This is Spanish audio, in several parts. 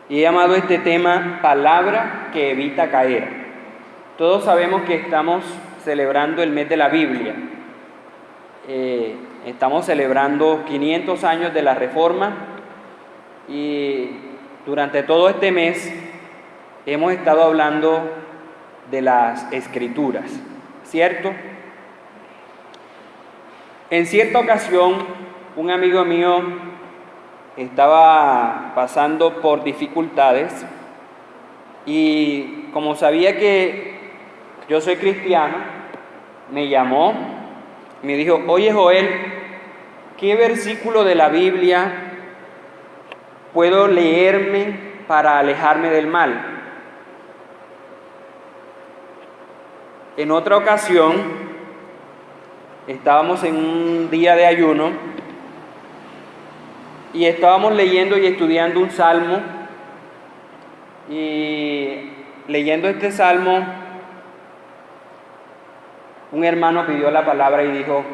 Y he llamado este tema Palabra que evita caer. Todos sabemos que estamos celebrando el mes de la Biblia. Estamos celebrando 500 años de la Reforma y durante todo este mes hemos estado hablando de las Escrituras, ¿cierto? En cierta ocasión, un amigo mío estaba pasando por dificultades y como sabía que yo soy cristiano, me llamó, me dijo: oye Joel, ¿qué versículo de la Biblia puedo leerme para alejarme del mal? En otra ocasión, estábamos en un día de ayuno y estábamos leyendo y estudiando un salmo, y leyendo este salmo, un hermano pidió la palabra y dijo: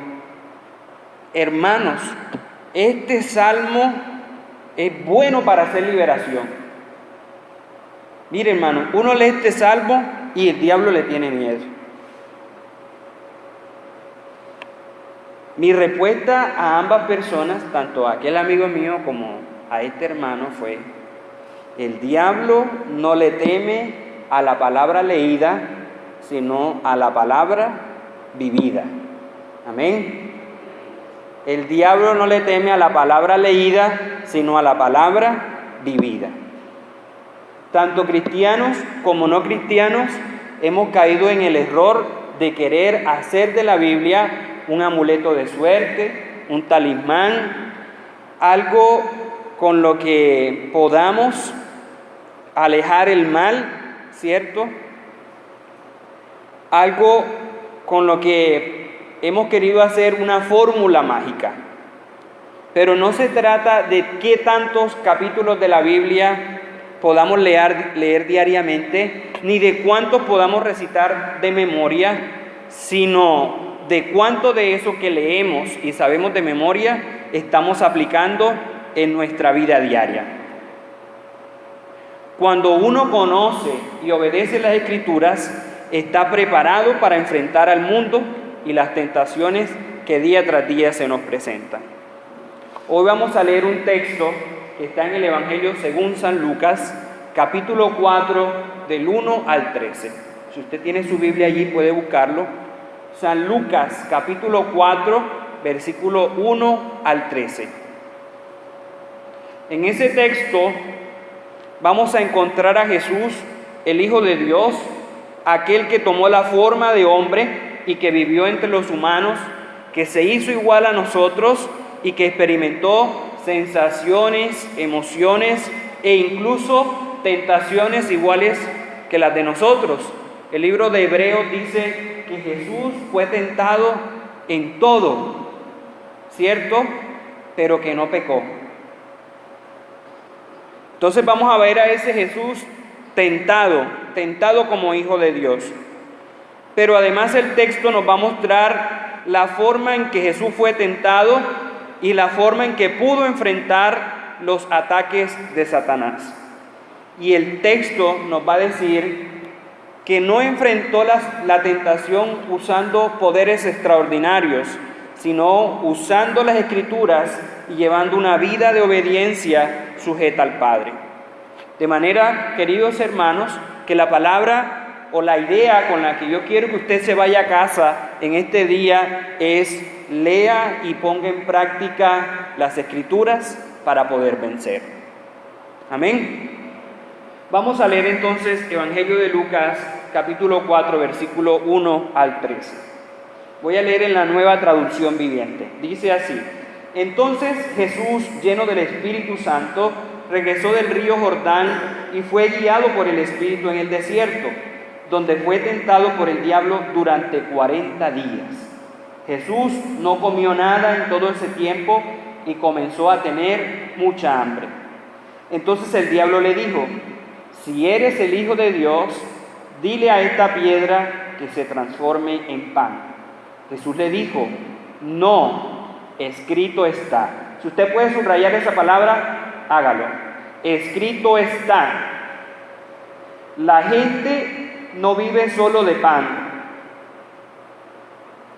hermanos, este salmo es bueno para hacer liberación. Mire, hermano, uno lee este salmo y el diablo le tiene miedo. Mi respuesta a ambas personas, tanto a aquel amigo mío como a este hermano, fue: el diablo no le teme a la palabra leída, sino a la palabra vivida. Amén. El diablo no le teme a la palabra leída, sino a la palabra vivida. Tanto cristianos como no cristianos hemos caído en el error de querer hacer de la Biblia un amuleto de suerte, un talismán, algo con lo que podamos alejar el mal, ¿cierto? Algo con lo que hemos querido hacer una fórmula mágica. Pero no se trata de qué tantos capítulos de la Biblia podamos leer diariamente, ni de cuántos podamos recitar de memoria, sino de cuánto de eso que leemos y sabemos de memoria estamos aplicando en nuestra vida diaria. Cuando uno conoce y obedece las Escrituras, está preparado para enfrentar al mundo y las tentaciones que día tras día se nos presentan. Hoy vamos a leer un texto que está en el Evangelio según San Lucas, capítulo 4, del 1 al 13. Si usted tiene su Biblia allí, puede buscarlo. San Lucas, capítulo 4, versículo 1 al 13. En ese texto vamos a encontrar a Jesús, el Hijo de Dios, aquel que tomó la forma de hombre y que vivió entre los humanos, que se hizo igual a nosotros y que experimentó sensaciones, emociones e incluso tentaciones iguales que las de nosotros. El libro de Hebreos dice que Jesús fue tentado en todo, ¿cierto? Pero que no pecó. Entonces vamos a ver a ese Jesús tentado como Hijo de Dios. Pero además el texto nos va a mostrar la forma en que Jesús fue tentado y la forma en que pudo enfrentar los ataques de Satanás. Y el texto nos va a decir que no enfrentó la tentación usando poderes extraordinarios, sino usando las Escrituras y llevando una vida de obediencia sujeta al Padre. De manera, queridos hermanos, que la palabra o la idea con la que yo quiero que usted se vaya a casa en este día es: lea y ponga en práctica las Escrituras para poder vencer. Amén. Vamos a leer entonces Evangelio de Lucas, capítulo 4, versículo 1 al 13. Voy a leer en la Nueva Traducción Viviente. Dice así: entonces Jesús, lleno del Espíritu Santo, regresó del río Jordán y fue guiado por el Espíritu en el desierto, donde fue tentado por el diablo durante 40 días. Jesús no comió nada en todo ese tiempo y comenzó a tener mucha hambre. Entonces el diablo le dijo: si eres el Hijo de Dios, dile a esta piedra que se transforme en pan. Jesús le dijo: no, escrito está. Si usted puede subrayar esa palabra, hágalo. escrito está, la gente no vive solo de pan.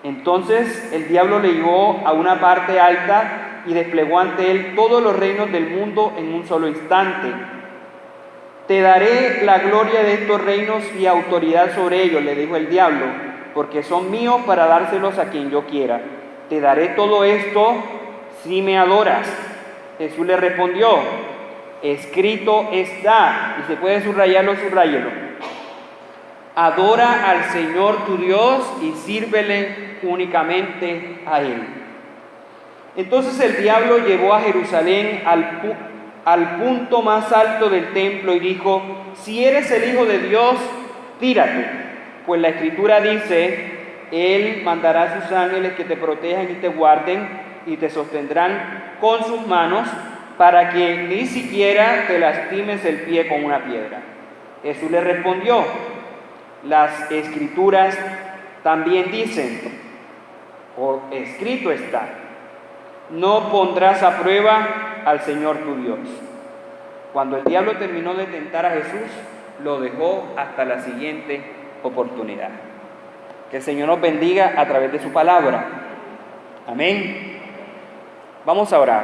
Entonces el diablo le llevó a una parte alta y desplegó ante él todos los reinos del mundo en un solo instante. Te daré la gloria de estos reinos y autoridad sobre ellos, le dijo el diablo, porque son míos para dárselos a quien yo quiera. Te daré todo esto si me adoras. Jesús le respondió, escrito está, y se puede subrayarlo, subrayelo. Adora al Señor tu Dios y sírvele únicamente a Él. Entonces el diablo llevó a Jerusalén al punto más alto del templo y dijo, si eres el Hijo de Dios, tírate, pues la Escritura dice, Él mandará a sus ángeles que te protejan y te guarden y te sostendrán con sus manos para que ni siquiera te lastimes el pie con una piedra. Jesús le respondió, las Escrituras también dicen, o escrito está, no pondrás a prueba al Señor tu Dios. Cuando el diablo terminó de tentar a Jesús, lo dejó hasta la siguiente oportunidad. Que el Señor nos bendiga a través de su palabra. Amén. Vamos a orar.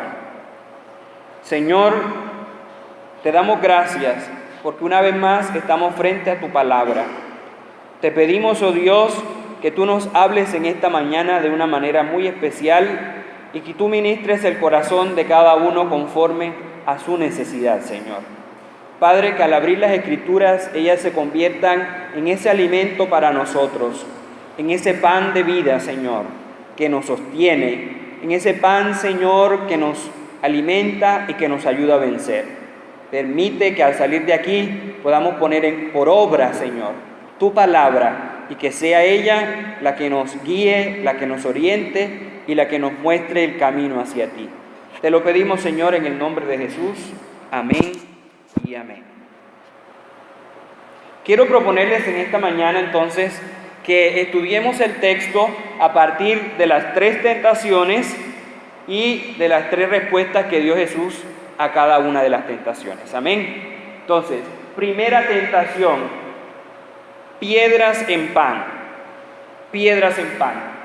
Señor, te damos gracias porque una vez más estamos frente a tu palabra. Te pedimos, oh Dios, que tú nos hables en esta mañana de una manera muy especial y que tú ministres el corazón de cada uno conforme a su necesidad, Señor. Padre, que al abrir las Escrituras, ellas se conviertan en ese alimento para nosotros, en ese pan de vida, Señor, que nos sostiene, en ese pan, Señor, que nos alimenta y que nos ayuda a vencer. Permite que al salir de aquí podamos poner por obra, Señor, tu palabra y que sea ella la que nos guíe, la que nos oriente y la que nos muestre el camino hacia ti. Te lo pedimos, Señor, en el nombre de Jesús. Amén y amén. Quiero proponerles en esta mañana entonces que estudiemos el texto a partir de las 3 tentaciones y de las 3 respuestas que dio Jesús a cada una de las tentaciones. Amén. Entonces, primera tentación, piedras en pan. Piedras en pan.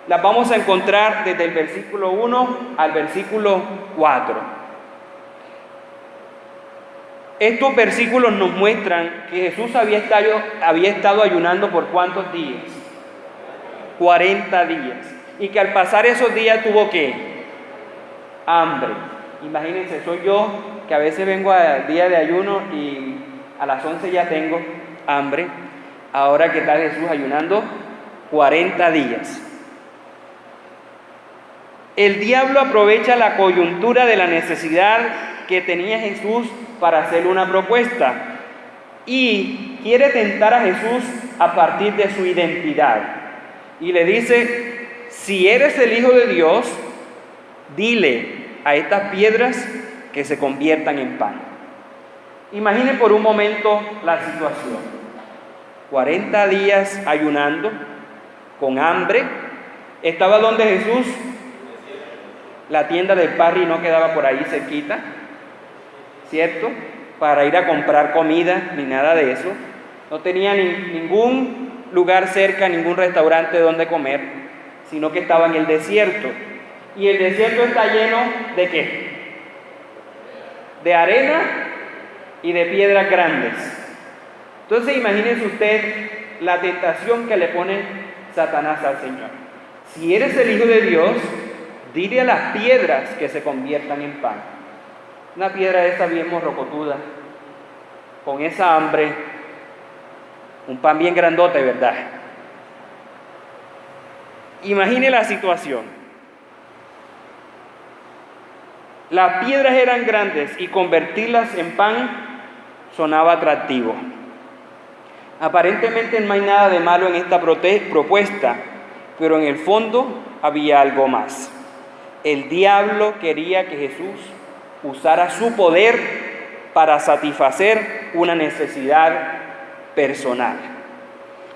Las vamos a encontrar desde el versículo 1 al versículo 4. Estos versículos nos muestran que Jesús había estado ayunando por ¿cuántos días? 40 días. Y que al pasar esos días tuvo ¿qué? Hambre. Imagínense, soy yo que a veces vengo al día de ayuno y a las 11 ya tengo hambre. Ahora, ¿qué tal Jesús ayunando? 40 días. El diablo aprovecha la coyuntura de la necesidad que tenía Jesús para hacerle una propuesta y quiere tentar a Jesús a partir de su identidad. Y le dice, si eres el Hijo de Dios, dile a estas piedras que se conviertan en pan. Imagine por un momento la situación. 40 días ayunando, con hambre. Estaba donde Jesús, la tienda del Parry no quedaba por ahí cerquita, ¿cierto? Para ir a comprar comida, ni nada de eso. No tenía ningún lugar cerca, ningún restaurante donde comer, sino que estaba en el desierto. Y el desierto está lleno ¿de qué? De arena y de piedras grandes. Entonces imagínese usted la tentación que le pone Satanás al Señor. Si eres el Hijo de Dios, dile a las piedras que se conviertan en pan. Una piedra de esta bien morrocotuda, con esa hambre, un pan bien grandote, ¿verdad? Imagine la situación. Las piedras eran grandes y convertirlas en pan sonaba atractivo. Aparentemente no hay nada de malo en esta propuesta, pero en el fondo había algo más. El diablo quería que Jesús usara su poder para satisfacer una necesidad personal.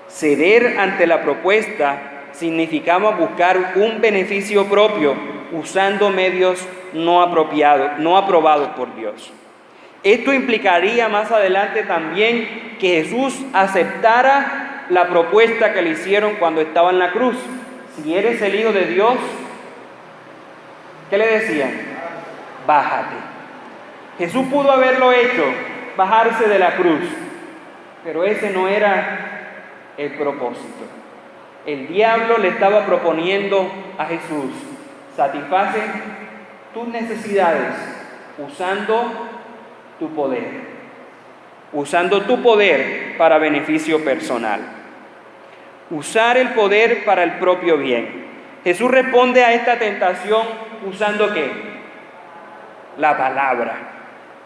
Ceder ante la propuesta significaba buscar un beneficio propio usando medios no aprobados por Dios. Esto implicaría más adelante también que Jesús aceptara la propuesta que le hicieron cuando estaba en la cruz. Si eres el Hijo de Dios, ¿qué le decían? Bájate. Jesús pudo haberlo hecho, bajarse de la cruz, pero ese no era el propósito. El diablo le estaba proponiendo a Jesús: satisface tus necesidades usando tu poder para beneficio personal. Usar el poder para el propio bien. Jesús responde a esta tentación usando ¿qué? La palabra.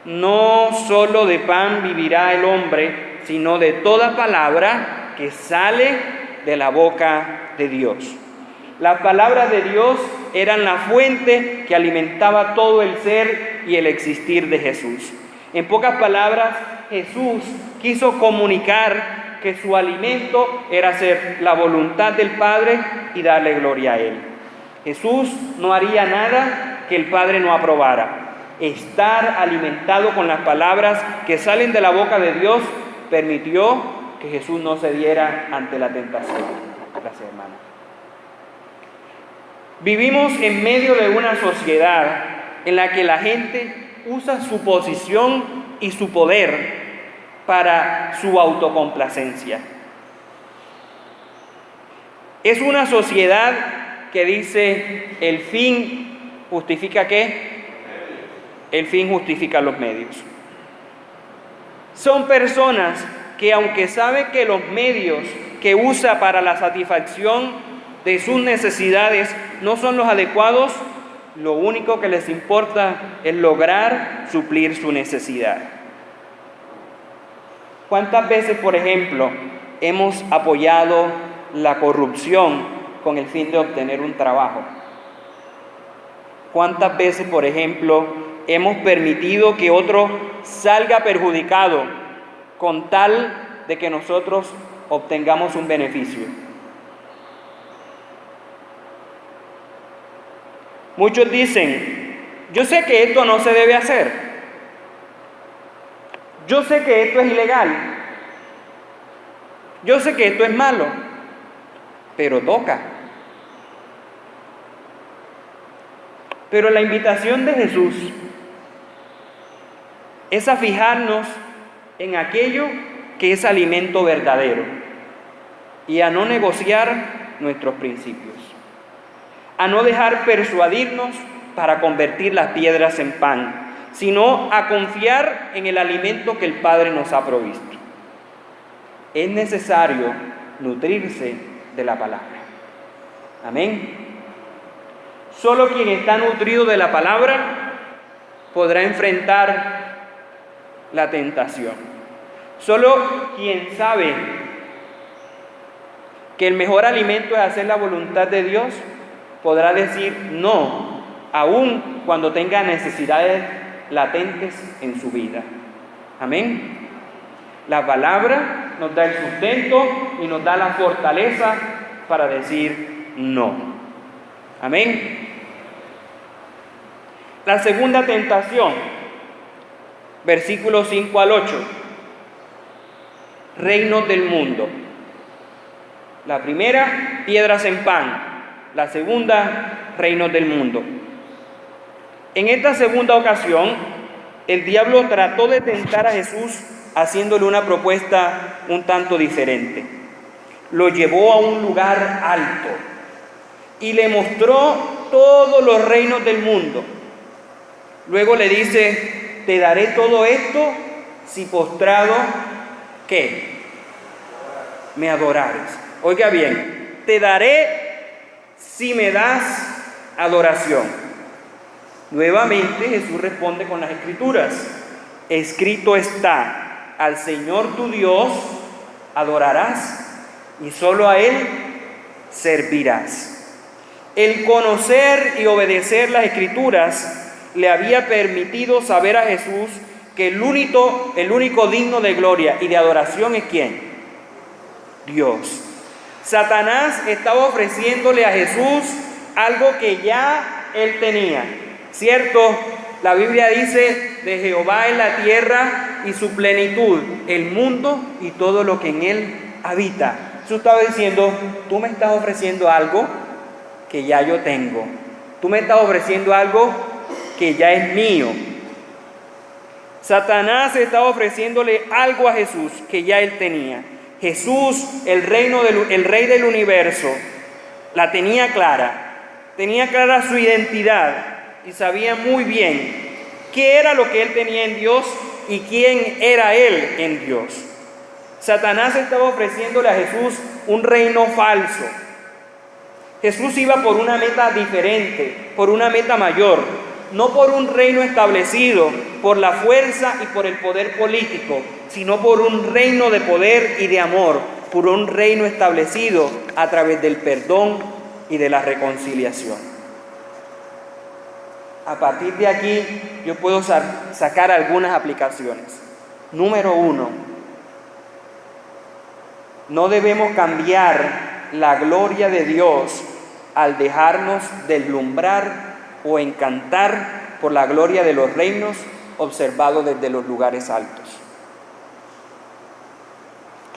No solo de pan vivirá el hombre, sino de toda palabra que sale de la boca de Dios. Las palabras de Dios eran la fuente que alimentaba todo el ser y el existir de Jesús. En pocas palabras, Jesús quiso comunicar que su alimento era hacer la voluntad del Padre y darle gloria a Él. Jesús no haría nada que el Padre no aprobara. Estar alimentado con las palabras que salen de la boca de Dios permitió que Jesús no cediera ante la tentación. Gracias, hermana. Vivimos en medio de una sociedad en la que la gente usa su posición y su poder para su autocomplacencia. Es una sociedad que dice: el fin justifica ¿qué? El fin justifica los medios. Son personas que, aunque saben que los medios que usa para la satisfacción de sus necesidades no son los adecuados, lo único que les importa es lograr suplir su necesidad. ¿Cuántas veces, por ejemplo, hemos apoyado la corrupción con el fin de obtener un trabajo? ¿Cuántas veces, por ejemplo, hemos permitido que otro salga perjudicado con tal de que nosotros obtengamos un beneficio? Muchos dicen: yo sé que esto no se debe hacer, yo sé que esto es ilegal, yo sé que esto es malo, pero toca. Pero la invitación de Jesús es a fijarnos en aquello que es alimento verdadero y a no negociar nuestros principios, a no dejar persuadirnos para convertir las piedras en pan, sino a confiar en el alimento que el Padre nos ha provisto. Es necesario nutrirse de la palabra. Amén. Solo quien está nutrido de la palabra podrá enfrentar la tentación. Solo quien sabe que el mejor alimento es hacer la voluntad de Dios podrá decir no, aun cuando tenga necesidades latentes en su vida. Amén. La palabra nos da el sustento y nos da la fortaleza para decir no. Amén. La segunda tentación, versículos 5 al 8. Reinos del mundo. La primera, piedras en pan. La segunda, reinos del mundo. En esta segunda ocasión, el diablo trató de tentar a Jesús haciéndole una propuesta un tanto diferente. Lo llevó a un lugar alto y le mostró todos los reinos del mundo. Luego le dice: te daré todo esto si postrado, ¿qué? Me adorares. Oiga bien, te daré si me das adoración. Nuevamente Jesús responde con las Escrituras: escrito está, al Señor tu Dios adorarás y solo a Él servirás. El conocer y obedecer las Escrituras le había permitido saber a Jesús que el único digno de gloria y de adoración es ¿quién? Dios. Satanás estaba ofreciéndole a Jesús algo que ya él tenía, ¿cierto? La Biblia dice, de Jehová es la tierra y su plenitud, el mundo y todo lo que en él habita. Jesús estaba diciendo, tú me estás ofreciendo algo que ya yo tengo. Tú me estás ofreciendo algo que ya es mío. Satanás estaba ofreciéndole algo a Jesús que ya él tenía. Jesús, el rey del universo, la tenía clara su identidad y sabía muy bien qué era lo que él tenía en Dios y quién era él en Dios. Satanás estaba ofreciéndole a Jesús un reino falso. Jesús iba por una meta diferente, por una meta mayor, no por un reino establecido, por la fuerza y por el poder político, sino por un reino de poder y de amor, por un reino establecido a través del perdón y de la reconciliación. A partir de aquí yo puedo sacar algunas aplicaciones. Número 1, no debemos cambiar la gloria de Dios al dejarnos deslumbrar o encantar por la gloria de los reinos observados desde los lugares altos.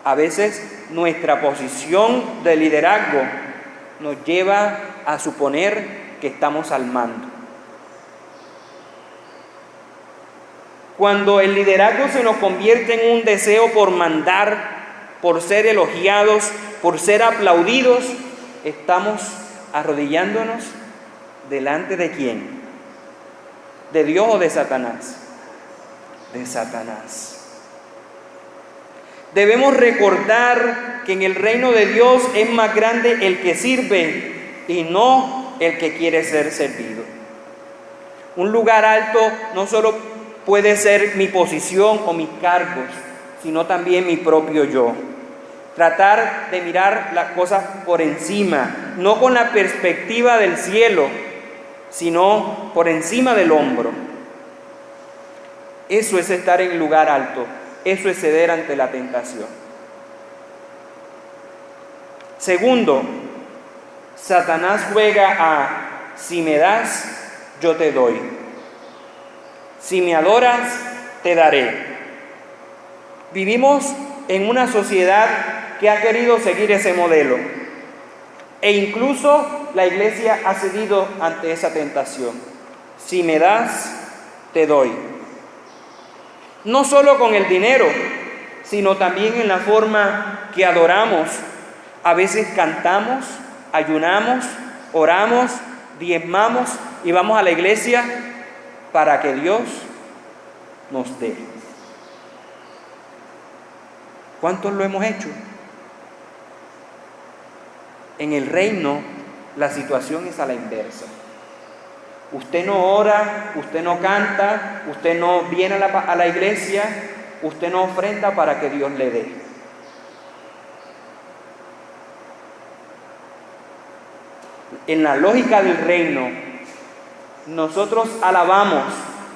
A veces nuestra posición de liderazgo nos lleva a suponer que estamos al mando. Cuando el liderazgo se nos convierte en un deseo por mandar, por ser elogiados, por ser aplaudidos, estamos arrodillándonos delante de ¿quién? ¿De Dios o de Satanás? De Satanás. Debemos recordar que en el reino de Dios es más grande el que sirve y no el que quiere ser servido. Un lugar alto no solo puede ser mi posición o mis cargos, sino también mi propio yo. Tratar de mirar las cosas por encima, no con la perspectiva del cielo, sino por encima del hombro. Eso es estar en lugar alto, eso es ceder ante la tentación. Segundo, Satanás juega a si me das, yo te doy. Si me adoras, te daré. Vivimos en una sociedad que ha querido seguir ese modelo. E incluso la iglesia ha cedido ante esa tentación. Si me das, te doy. No solo con el dinero, sino también en la forma que adoramos. A veces cantamos, ayunamos, oramos, diezmamos y vamos a la iglesia para que Dios nos dé. ¿Cuántos lo hemos hecho? En el reino la situación es a la inversa. Usted no ora, usted no canta, usted no viene a la iglesia, usted no ofrenda para que Dios le dé. En la lógica del reino, nosotros alabamos,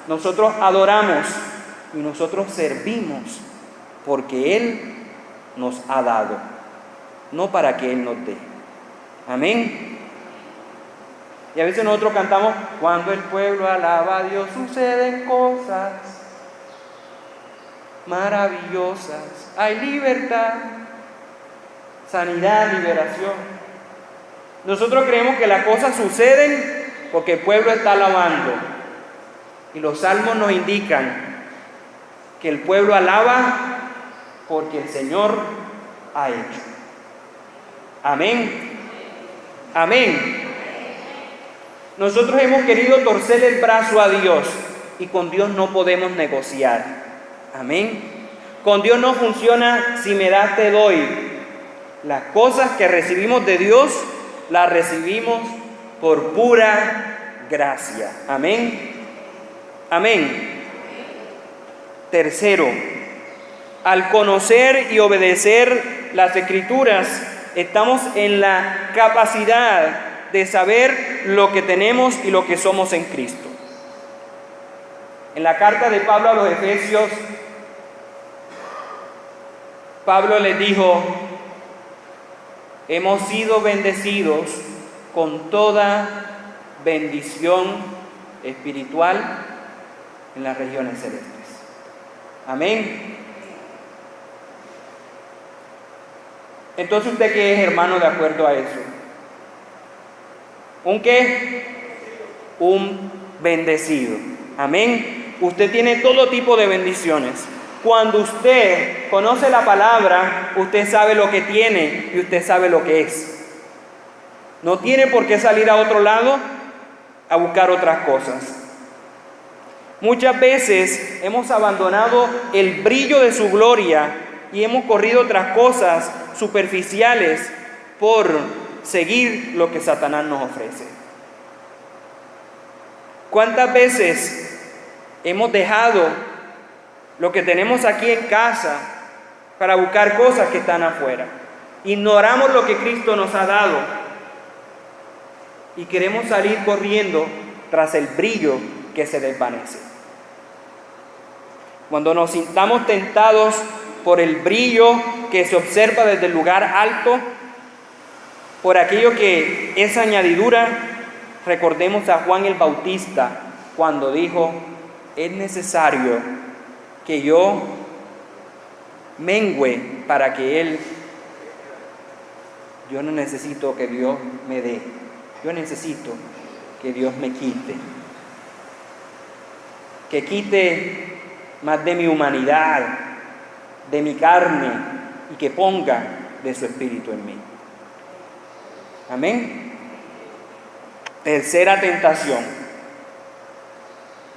nosotros adoramos y nosotros servimos porque Él nos ha dado, no para que Él nos dé. Amén. Y a veces nosotros cantamos, cuando el pueblo alaba a Dios suceden cosas maravillosas. Hay libertad, sanidad, liberación. Nosotros creemos que las cosas suceden porque el pueblo está alabando. Y los salmos nos indican que el pueblo alaba porque el Señor ha hecho. Amén. Amén. Nosotros hemos querido torcer el brazo a Dios y con Dios no podemos negociar. Amén. Con Dios no funciona si me das te doy. Las cosas que recibimos de Dios las recibimos por pura gracia. Amén. Amén. Tercero, al conocer y obedecer las Escrituras, estamos en la capacidad de saber lo que tenemos y lo que somos en Cristo. En la carta de Pablo a los Efesios, Pablo les dijo, hemos sido bendecidos con toda bendición espiritual en las regiones celestes. Amén. Entonces, ¿usted qué es, hermano, de acuerdo a eso? ¿Un qué? Un bendecido. Amén. Usted tiene todo tipo de bendiciones. Cuando usted conoce la palabra, usted sabe lo que tiene y usted sabe lo que es. No tiene por qué salir a otro lado a buscar otras cosas. Muchas veces hemos abandonado el brillo de su gloria y hemos corrido otras cosas superficiales por seguir lo que Satanás nos ofrece. ¿Cuántas veces hemos dejado lo que tenemos aquí en casa para buscar cosas que están afuera? Ignoramos lo que Cristo nos ha dado y queremos salir corriendo tras el brillo que se desvanece. Cuando nos sintamos tentados por el brillo que se observa desde el lugar alto, por aquello que es añadidura, recordemos a Juan el Bautista cuando dijo: es necesario que yo mengüe para que Él... Yo no necesito que Dios me dé, yo necesito que Dios me quite. Que quite más de mi humanidad, de mi carne, y que ponga de su espíritu en mí. Amén. Tercera tentación: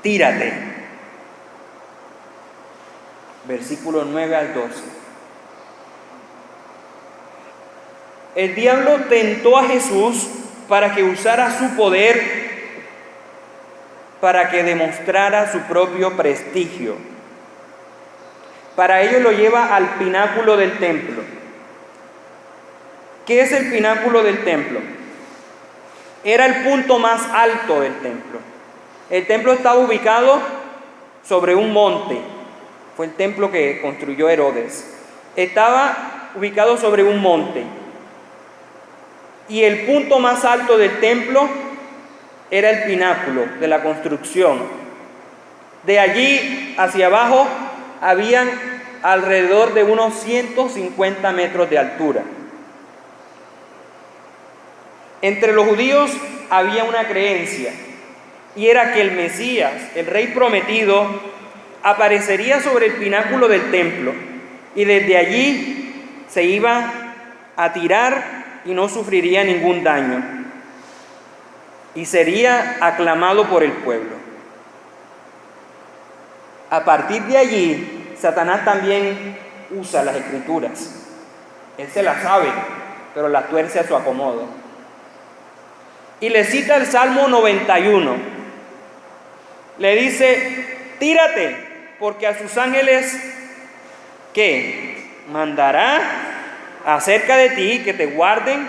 tírate. Versículo 9 al 12. El diablo tentó a Jesús para que usara su poder, para que demostrara su propio prestigio. Para ello lo lleva al pináculo del templo. ¿Qué es el pináculo del templo? Era el punto más alto del templo. El templo estaba ubicado sobre un monte. Fue el templo que construyó Herodes. Estaba ubicado sobre un monte. Y el punto más alto del templo era el pináculo de la construcción. De allí hacia abajo habían alrededor de unos 150 metros de altura. Entre los judíos había una creencia, y era que el Mesías, el Rey prometido, aparecería sobre el pináculo del templo, y desde allí se iba a tirar y no sufriría ningún daño, y sería aclamado por el pueblo. A partir de allí, Satanás también usa las Escrituras. Él se las sabe, pero las tuerce a su acomodo. Y le cita el Salmo 91. Le dice: tírate, porque a sus ángeles, ¿qué? Mandará acerca de ti, que te guarden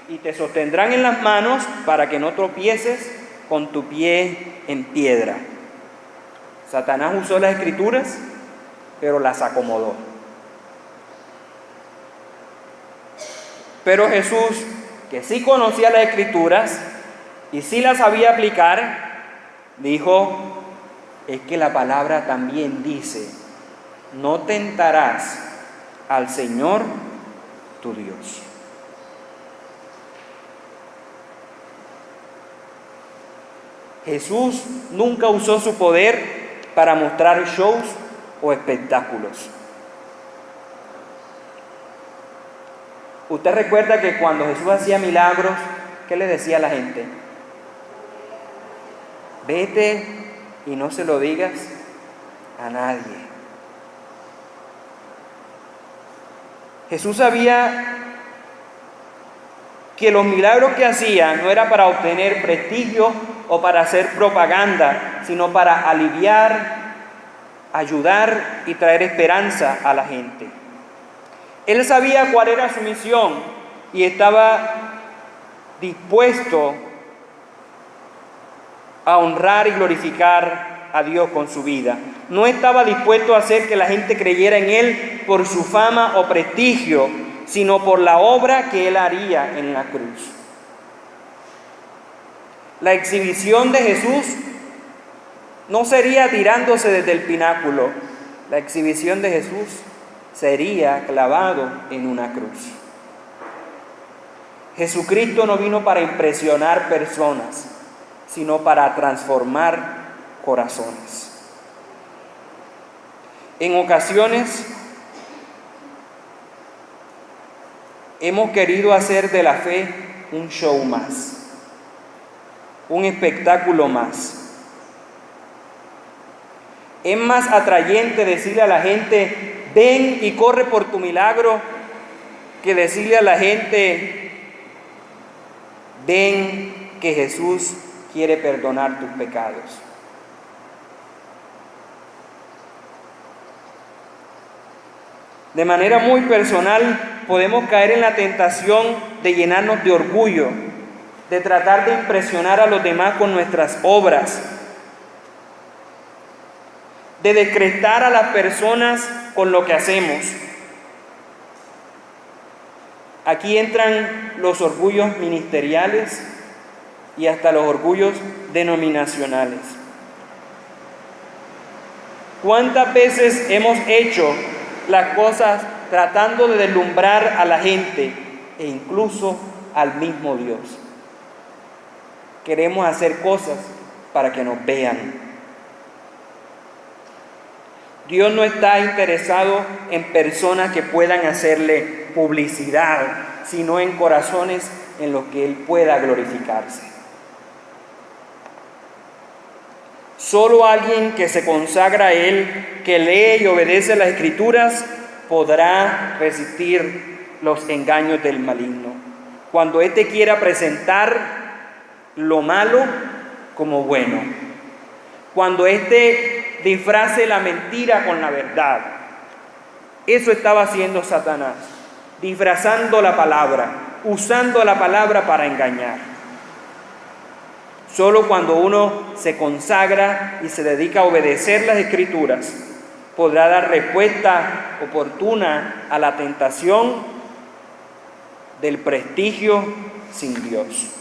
y te sostendrán en las manos para que no tropieces con tu pie en piedra. Satanás usó las Escrituras, pero las acomodó. Pero Jesús, que sí conocía las Escrituras y sí las sabía aplicar, dijo: es que la palabra también dice: no tentarás al Señor tu Dios. Jesús nunca usó su poder para mostrar shows o espectáculos. Usted recuerda que cuando Jesús hacía milagros, ¿qué le decía a la gente? Vete y no se lo digas a nadie. Jesús sabía que los milagros que hacía no era para obtener prestigio o para hacer propaganda, sino para aliviar, ayudar y traer esperanza a la gente. Él sabía cuál era su misión y estaba dispuesto a honrar y glorificar a Dios con su vida. No estaba dispuesto a hacer que la gente creyera en Él por su fama o prestigio, sino por la obra que Él haría en la cruz. La exhibición de Jesús No sería tirándose desde el pináculo. La exhibición de Jesús sería clavado en una cruz. Jesucristo no vino para impresionar personas, sino para transformar corazones. En ocasiones hemos querido hacer de la fe un show más, un espectáculo más. Es más atrayente decirle a la gente, ven y corre por tu milagro, que decirle a la gente, ven que Jesús quiere perdonar tus pecados. De manera muy personal, podemos caer en la tentación de llenarnos de orgullo, de tratar de impresionar a los demás con nuestras obras, de decretar a las personas con lo que hacemos. Aquí entran los orgullos ministeriales y hasta los orgullos denominacionales. ¿Cuántas veces hemos hecho las cosas tratando de deslumbrar a la gente e incluso al mismo Dios? Queremos hacer cosas para que nos vean. Dios no está interesado en personas que puedan hacerle publicidad, sino en corazones en los que Él pueda glorificarse. Solo alguien que se consagra a Él, que lee y obedece las Escrituras, podrá resistir los engaños del maligno. Cuando éste quiera presentar lo malo como bueno. Cuando éste disfrace la mentira con la verdad. Eso estaba haciendo Satanás, disfrazando la palabra, usando la palabra para engañar. Solo cuando uno se consagra y se dedica a obedecer las Escrituras, podrá dar respuesta oportuna a la tentación del prestigio sin Dios.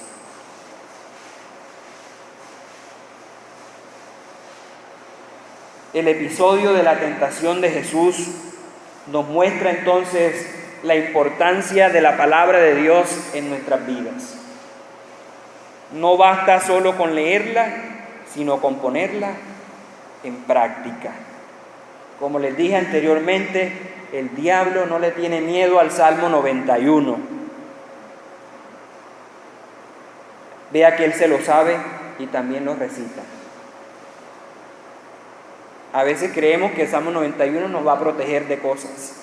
El episodio de la tentación de Jesús nos muestra entonces la importancia de la palabra de Dios en nuestras vidas. No basta solo con leerla, sino con ponerla en práctica. Como les dije anteriormente, el diablo no le tiene miedo al Salmo 91. Vea que él se lo sabe y también lo recita. A veces creemos que el Salmo 91 nos va a proteger de cosas.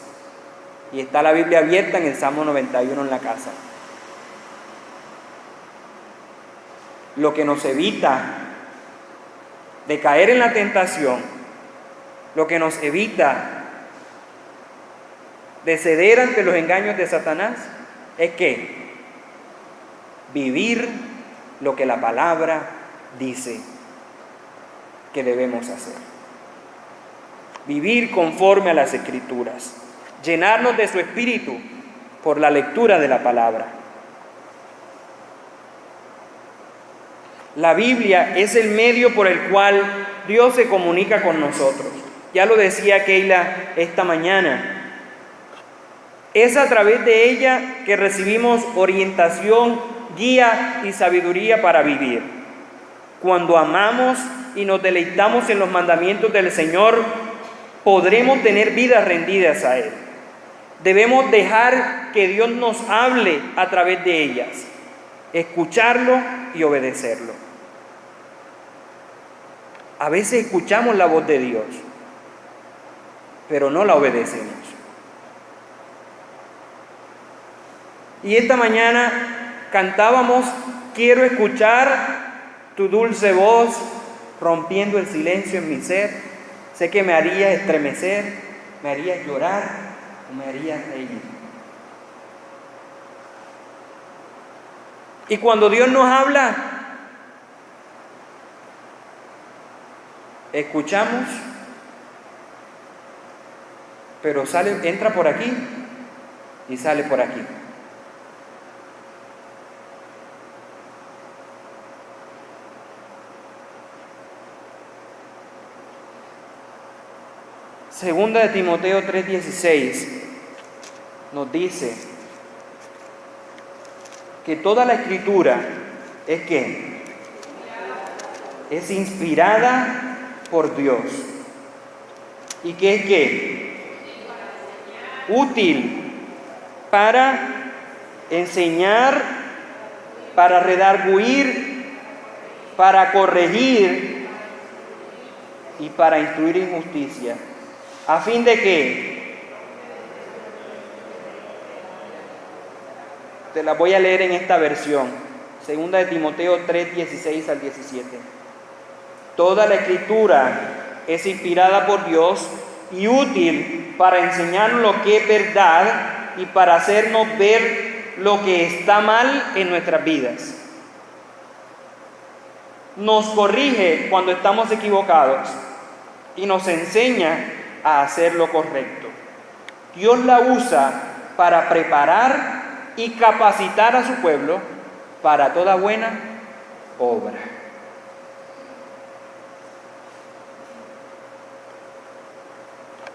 Y está la Biblia abierta en el Salmo 91 en la casa. Lo que nos evita de caer en la tentación, lo que nos evita de ceder ante los engaños de Satanás, es que vivir lo que la palabra dice que debemos hacer. Vivir conforme a las Escrituras, llenarnos de su espíritu por la lectura de la palabra. La Biblia es el medio por el cual Dios se comunica con nosotros. Ya lo decía Keila esta mañana. Es a través de ella que recibimos orientación, guía y sabiduría para vivir. Cuando amamos y nos deleitamos en los mandamientos del Señor, podremos tener vidas rendidas a Él. Debemos dejar que Dios nos hable a través de ellas, escucharlo y obedecerlo. A veces escuchamos la voz de Dios, pero no la obedecemos. Y esta mañana cantábamos, quiero escuchar tu dulce voz rompiendo el silencio en mi ser. Sé que me harías estremecer, me harías llorar o me harías reír. Y cuando Dios nos habla, escuchamos, pero entra por aquí y sale por aquí. Segunda de Timoteo 3:16 nos dice que toda la Escritura es ¿qué? Es inspirada por Dios. ¿Y qué es qué? Útil para enseñar, para redarguir, para corregir y para instruir en justicia. ¿A fin de qué? Te la voy a leer en esta versión. Segunda de Timoteo 3:16 al 17. Toda la Escritura es inspirada por Dios y útil para enseñarnos lo que es verdad y para hacernos ver lo que está mal en nuestras vidas. Nos corrige cuando estamos equivocados y nos enseña a hacer lo correcto. Dios la usa para preparar y capacitar a su pueblo para toda buena obra.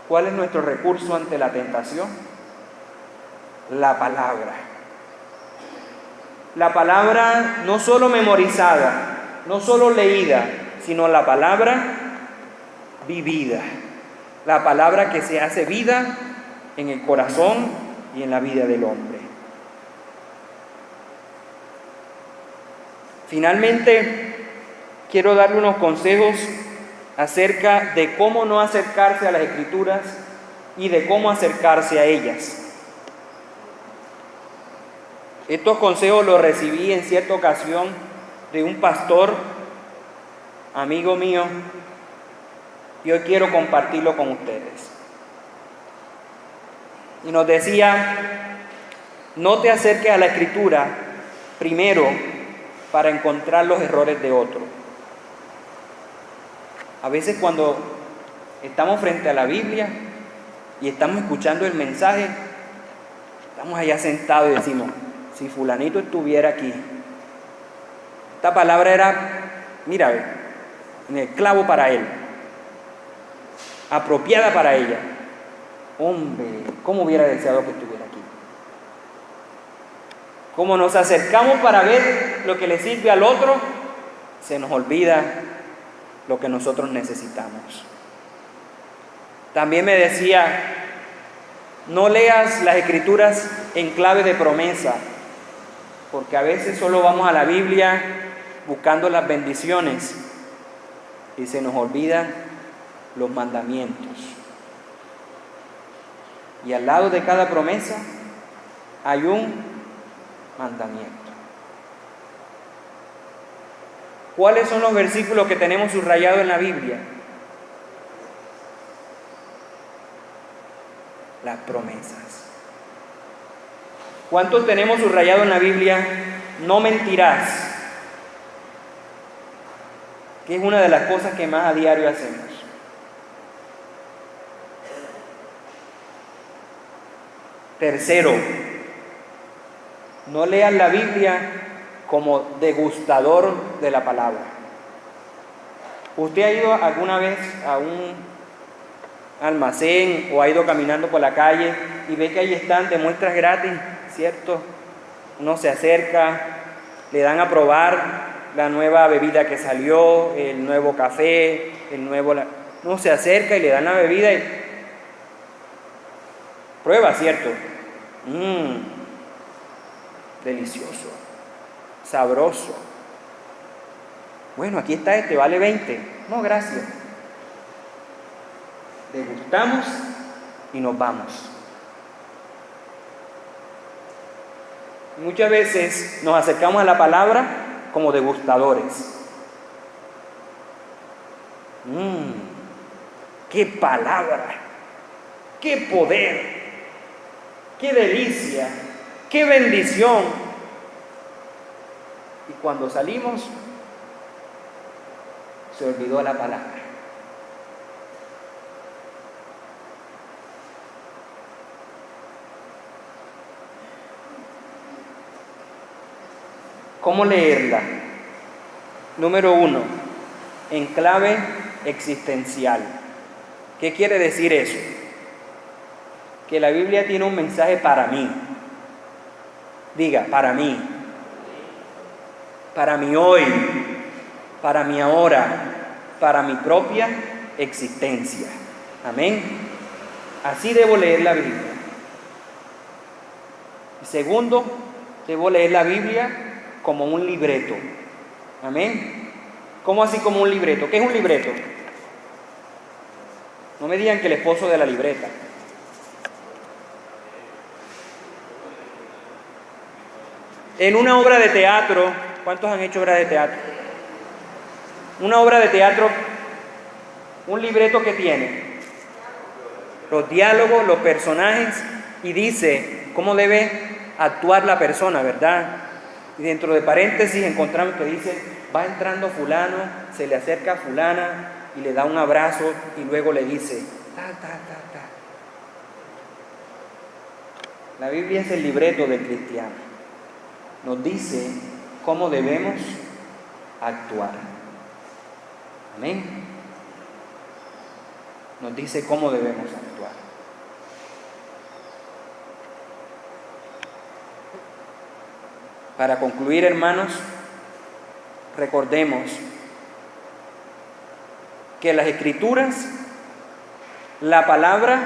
¿Cuál es nuestro recurso ante la tentación? La palabra. La palabra no solo memorizada, no solo leída, sino la palabra vivida. La palabra que se hace vida en el corazón y en la vida del hombre. Finalmente, quiero darle unos consejos acerca de cómo no acercarse a las Escrituras y de cómo acercarse a ellas. Estos consejos los recibí en cierta ocasión de un pastor, amigo mío, y hoy quiero compartirlo con ustedes. Y nos decía, no te acerques a la Escritura primero para encontrar los errores de otro. A veces cuando estamos frente a la Biblia y estamos escuchando el mensaje, estamos allá sentados y decimos, si fulanito estuviera aquí. Esta palabra era, mira, en el clavo para él, apropiada para ella. Hombre, ¿cómo hubiera deseado que estuviera aquí? Como nos acercamos para ver lo que le sirve al otro, se nos olvida lo que nosotros necesitamos. También me decía, no leas las Escrituras en clave de promesa, porque a veces solo vamos a la Biblia buscando las bendiciones y se nos olvidan los mandamientos. Y al lado de cada promesa hay un mandamiento. ¿Cuáles son los versículos que tenemos subrayados en la Biblia? Las promesas. ¿Cuántos tenemos subrayado en la Biblia? No mentirás, que es una de las cosas que más a diario hacemos. Tercero, no leas la Biblia como degustador de la palabra. ¿Usted ha ido alguna vez a un almacén o ha ido caminando por la calle y ve que ahí están de muestras gratis, cierto? Uno se acerca, le dan a probar la nueva bebida que salió, el nuevo café, uno se acerca y le dan la bebida y prueba, ¿cierto? Delicioso, sabroso. Bueno, aquí está vale 20. No, gracias. Degustamos y nos vamos. Muchas veces nos acercamos a la palabra como degustadores. ¡Qué palabra! ¡Qué poder! ¡Qué delicia! ¡Qué bendición! Y cuando salimos, se olvidó la palabra. ¿Cómo leerla? Número 1, en clave existencial. ¿Qué quiere decir eso? Que la Biblia tiene un mensaje para mí. Diga, para mí. Para mi hoy, para mi ahora, para mi propia existencia. Amén. Así debo leer la Biblia. Y segundo, debo leer la Biblia como un libreto. Amén. ¿Cómo así como un libreto? ¿Qué es un libreto? No me digan que el esposo de la libreta. En una obra de teatro, ¿cuántos han hecho obras de teatro? Una obra de teatro, un libreto que tiene los diálogos, los personajes, y dice cómo debe actuar la persona, ¿verdad? Y dentro de paréntesis encontramos que dice, va entrando fulano, se le acerca a fulana y le da un abrazo y luego le dice, ta, ta, ta, ta. La Biblia es el libreto del cristiano. Nos dice cómo debemos actuar. Amén. Nos dice cómo debemos actuar. Para concluir, hermanos, recordemos que las Escrituras, la palabra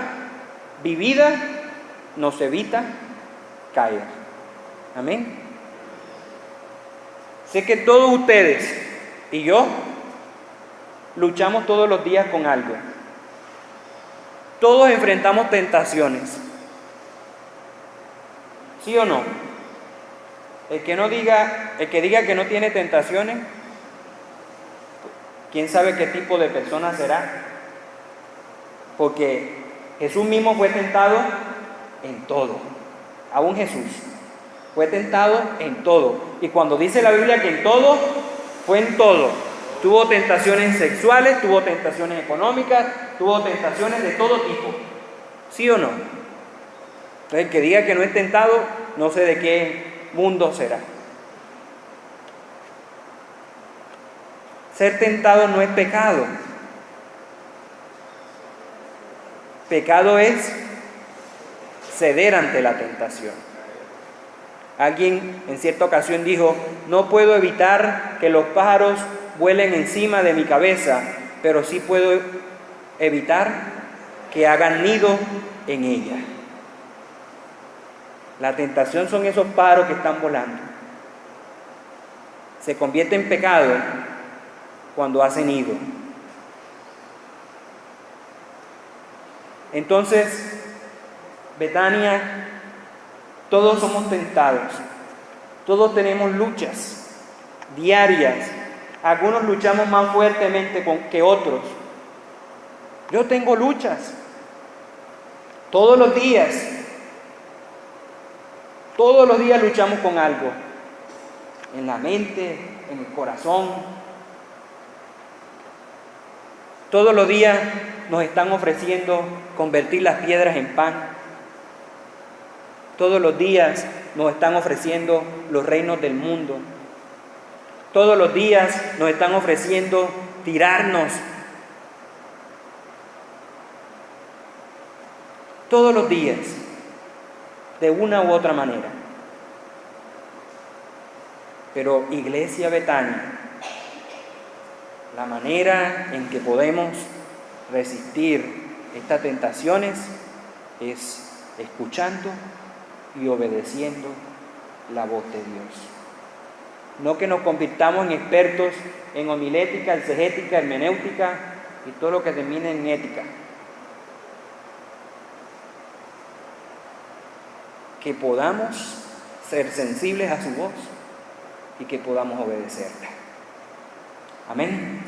vivida, nos evita caer. Amén. Sé que todos ustedes y yo luchamos todos los días con algo. Todos enfrentamos tentaciones. ¿Sí o no? El que diga que no tiene tentaciones, quién sabe qué tipo de persona será. Porque Jesús mismo fue tentado en todo. Aún Jesús fue tentado en todo. Y cuando dice la Biblia que en todo, fue en todo. Tuvo tentaciones sexuales, tuvo tentaciones económicas, tuvo tentaciones de todo tipo. ¿Sí o no? Entonces, el que diga que no es tentado, no sé de qué mundo será. Ser tentado no es pecado. Pecado es ceder ante la tentación. Alguien en cierta ocasión dijo, no puedo evitar que los pájaros vuelen encima de mi cabeza, pero sí puedo evitar que hagan nido en ella. La tentación son esos pájaros que están volando. Se convierte en pecado cuando hacen nido. Entonces, Betania, todos somos tentados, todos tenemos luchas diarias, algunos luchamos más fuertemente que otros. Yo tengo luchas todos los días luchamos con algo, en la mente, en el corazón. Todos los días nos están ofreciendo convertir las piedras en pan. Todos los días nos están ofreciendo los reinos del mundo. Todos los días nos están ofreciendo tirarnos. Todos los días, de una u otra manera. Pero Iglesia Betania, la manera en que podemos resistir estas tentaciones es escuchando y obedeciendo la voz de Dios. No que nos convirtamos en expertos en homilética, exegética, hermenéutica y todo lo que termine en ética. Que podamos ser sensibles a su voz y que podamos obedecerla. Amén.